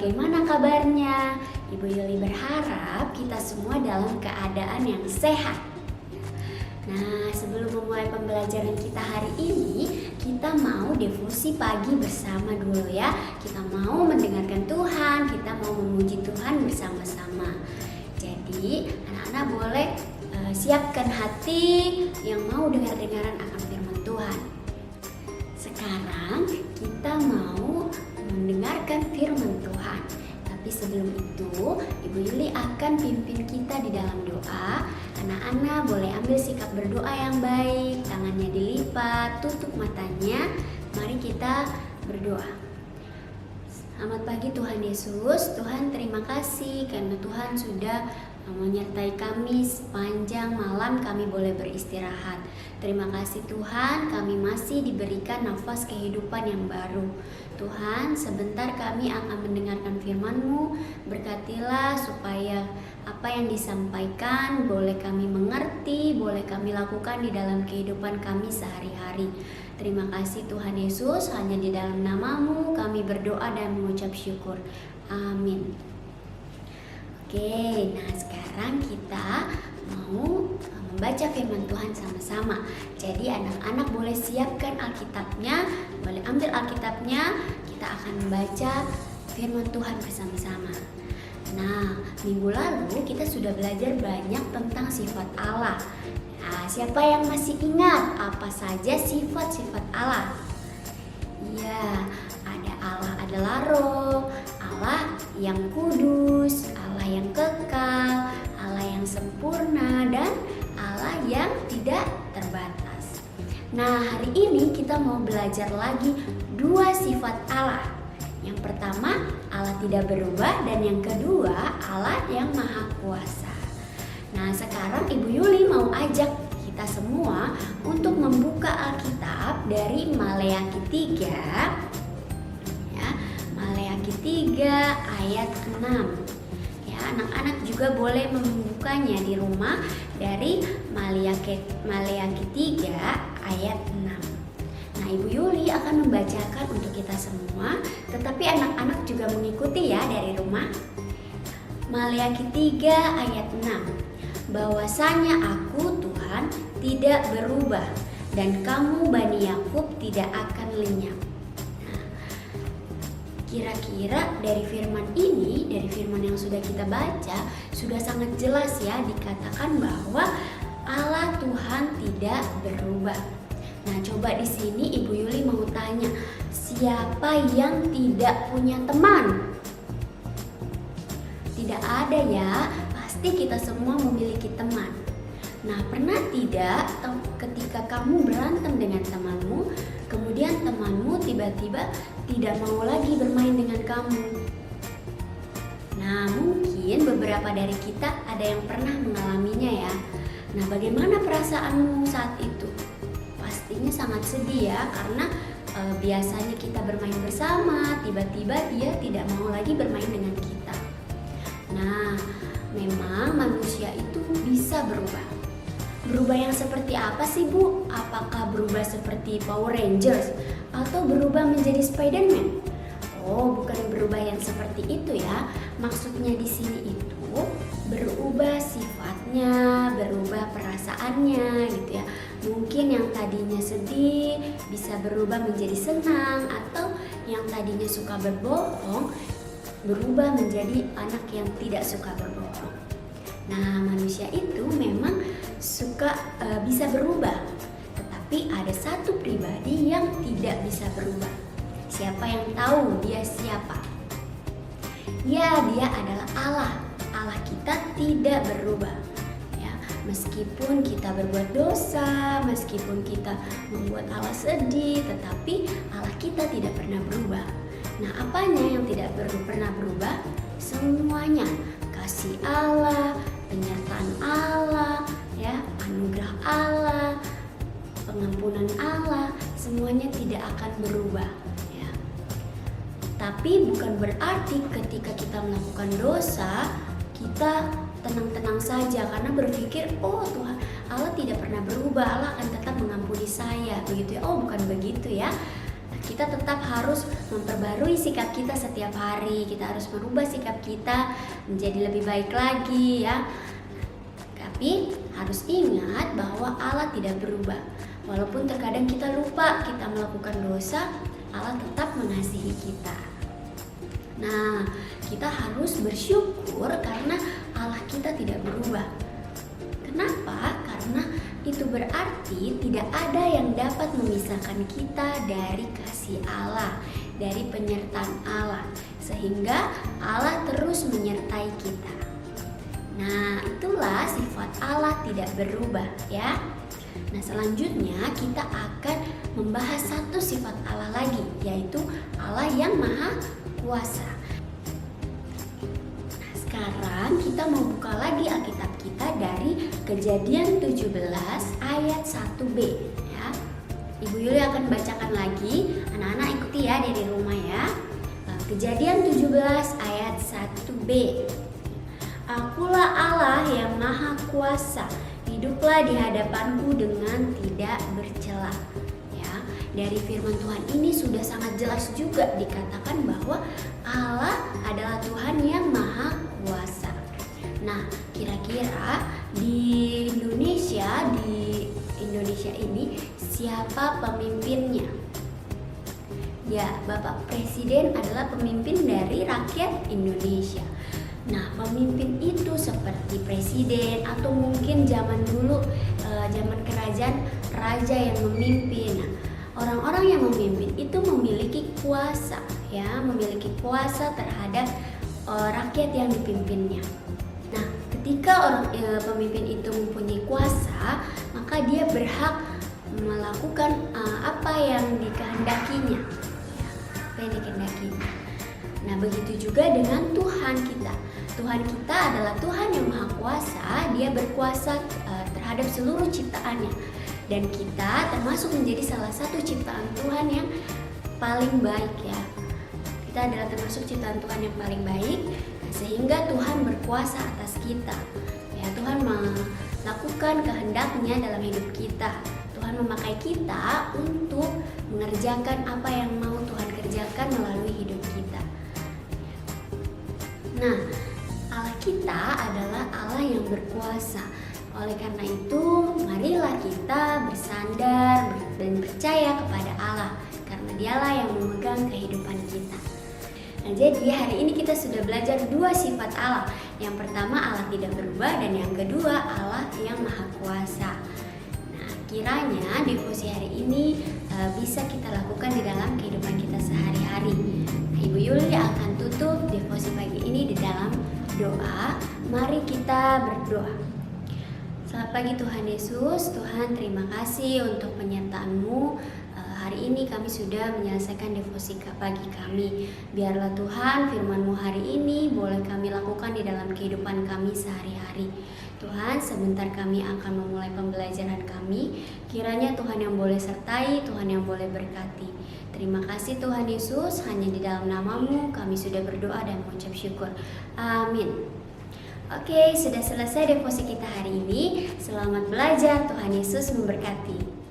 bagaimana kabarnya? Ibu Yuli berharap kita semua dalam keadaan yang sehat. Nah, sebelum memulai pembelajaran kita hari ini, kita mau devosi pagi bersama dulu ya. Kita mau mendengarkan Tuhan, kita mau memuji Tuhan bersama-sama. Jadi, anak-anak boleh siapkan hati yang mau dengar-dengaran akan firman Tuhan. Sekarang kita mau mendengarkan firman Tuhan. Tapi sebelum itu, Ibu Yuli akan pimpin kita di dalam doa. Anak-anak boleh ambil sikap berdoa yang baik, tangannya dilipat, tutup matanya. Mari kita berdoa. Selamat pagi Tuhan Yesus. Tuhan, terima kasih karena Tuhan sudah menyertai kami sepanjang malam kami boleh beristirahat. Terima kasih Tuhan, kami masih diberikan nafas kehidupan yang baru. Tuhan, sebentar kami akan mendengarkan firman-Mu. Berkatilah supaya apa yang disampaikan boleh kami mengerti, boleh kami lakukan di dalam kehidupan kami sehari-hari. Terima kasih Tuhan Yesus, hanya di dalam nama-Mu kami berdoa dan mengucap syukur. Amin. Oke, nah sekarang kita mau membaca firman Tuhan sama-sama. Jadi anak-anak boleh siapkan Alkitabnya, boleh ambil Alkitabnya, kita akan membaca firman Tuhan bersama-sama. Nah, minggu lalu kita sudah belajar banyak tentang sifat Allah. Nah, siapa yang masih ingat apa saja sifat-sifat Allah? Iya, ada Allah adalah Roh, Allah yang kudus, Allah yang kekal, Allah yang sempurna, dan Allah yang tidak terbatas. Nah, hari ini kita mau belajar lagi dua sifat Allah. Yang pertama, Allah tidak berubah, dan yang kedua, Allah yang maha kuasa. Nah, sekarang Ibu Yuli mau ajak kita semua untuk membuka Alkitab dari Maleakhi 3. Maleakhi 3 ayat 6. Ya, anak-anak juga boleh membukanya di rumah dari Maleakhi 3 ayat 6. Nah, Ibu Yuli akan membacakan untuk kita semua, tetapi anak-anak juga mengikuti ya dari rumah. Maleakhi 3 ayat 6. Bahwasanya aku Tuhan tidak berubah, dan kamu Bani Yakub tidak akan lenyap. Kira-kira dari firman ini, dari firman yang sudah kita baca, sudah sangat jelas ya dikatakan bahwa Allah Tuhan tidak berubah. Nah, coba di sini Ibu Yuli mau tanya, siapa yang tidak punya teman? Tidak ada ya, pasti kita semua memiliki teman. Nah, pernah tidak ketika kamu berantem dengan temanmu, kemudian temanmu tiba-tiba tidak mau lagi bermain dengan kamu? Nah, mungkin beberapa dari kita ada yang pernah mengalaminya ya. Nah, bagaimana perasaanmu saat itu? Pastinya sangat sedih ya, karena biasanya kita bermain bersama, tiba-tiba dia tidak mau lagi bermain dengan kita. Nah, memang manusia itu bisa berubah. Berubah yang seperti apa sih Bu? Apakah berubah seperti Power Rangers atau berubah menjadi Spider-Man? Oh, bukan berubah yang seperti itu ya. Maksudnya di sini itu berubah sifatnya, berubah perasaannya gitu ya. Mungkin yang tadinya sedih bisa berubah menjadi senang, atau yang tadinya suka berbohong berubah menjadi anak yang tidak suka berbohong. Nah, manusia itu memang bisa berubah, tetapi ada satu pribadi yang tidak bisa berubah. Siapa yang tahu dia siapa? Ya, dia adalah Allah. Allah kita tidak berubah. Ya, meskipun kita berbuat dosa, meskipun kita membuat Allah sedih, tetapi Allah kita tidak pernah berubah. Nah, apanya yang tidak pernah berubah? Semuanya. Kasih Allah, penyertaan Allah, ya, anugerah Allah, pengampunan Allah, semuanya tidak akan berubah ya. Tapi bukan berarti ketika kita melakukan dosa kita tenang-tenang saja karena berpikir, oh Tuhan Allah tidak pernah berubah, Allah akan tetap mengampuni saya, begitu ya. Oh, bukan begitu ya. kita tetap harus memperbarui sikap kita setiap hari. Kita harus merubah sikap kita menjadi lebih baik lagi ya. Tapi harus ingat bahwa Allah tidak berubah. Walaupun terkadang kita lupa kita melakukan dosa, Allah tetap mengasihi kita. Nah, kita harus bersyukur karena Allah kita tidak berubah. Kenapa? Karena itu berarti tidak ada yang dapat memisahkan kita dari kasih Allah, dari penyertaan Allah, sehingga Allah terus menyertai kita. Nah, itulah sifat Allah tidak berubah ya. Nah, selanjutnya kita akan membahas satu sifat Allah lagi, yaitu Allah yang Maha Kuasa. Nah, sekarang kita mau buka lagi Alkitab kita dari Kejadian 17 ayat 1b ya. Ibu Yuli akan bacakan lagi, anak-anak ikuti ya dari rumah ya. Kejadian 17 ayat 1b. Akulah Allah yang Maha Kuasa, hiduplah di hadapanku dengan tidak bercela. Ya, dari firman Tuhan ini sudah sangat jelas juga dikatakan bahwa Allah adalah Tuhan yang Maha Kuasa. Nah, kira-kira di Indonesia ini siapa pemimpinnya? Ya, Bapak Presiden adalah pemimpin dari rakyat Indonesia. Nah, pemimpin itu seperti presiden atau mungkin zaman dulu zaman kerajaan raja yang memimpin. Nah, orang-orang yang memimpin itu memiliki kuasa ya, memiliki kuasa terhadap rakyat yang dipimpinnya. Nah, ketika pemimpin itu mempunyai kuasa, maka dia berhak melakukan apa yang dikehendakinya. Nah, begitu juga dengan Tuhan kita. Tuhan kita adalah Tuhan yang Maha Kuasa. Dia berkuasa terhadap seluruh ciptaannya. Dan kita termasuk menjadi salah satu ciptaan Tuhan yang paling baik ya. Kita adalah termasuk ciptaan Tuhan yang paling baik, sehingga Tuhan berkuasa atas kita. Ya, Tuhan melakukan kehendaknya dalam hidup kita. Tuhan memakai kita untuk mengerjakan apa yang mau Tuhan kerjakan melalui hidup kita. Nah, Allah kita adalah Allah yang berkuasa. Oleh karena itu, marilah kita bersandar dan percaya kepada Allah, karena Dialah yang memegang kehidupan kita. Nah, jadi hari ini kita sudah belajar dua sifat Allah. Yang pertama, Allah tidak berubah, dan yang kedua, Allah yang Maha Kuasa. Nah, kiranya devosi hari ini bisa kita lakukan di dalam kehidupan kita sehari-hari. Nah, Ibu Yuli akan tutup devosi pagi ini di dalam doa. Mari kita berdoa. Selamat pagi Tuhan Yesus. Tuhan, terima kasih untuk penyertaan-Mu. Hari ini kami sudah menyelesaikan devosi pagi kami. Biarlah Tuhan firman-Mu hari ini boleh kami lakukan di dalam kehidupan kami sehari-hari. Tuhan, sebentar kami akan memulai pembelajaran kami. Kiranya Tuhan yang boleh sertai, Tuhan yang boleh berkati. Terima kasih Tuhan Yesus, hanya di dalam nama-Mu kami sudah berdoa dan mengucap syukur. Amin. Oke, sudah selesai devosi kita hari ini. Selamat belajar, Tuhan Yesus memberkati.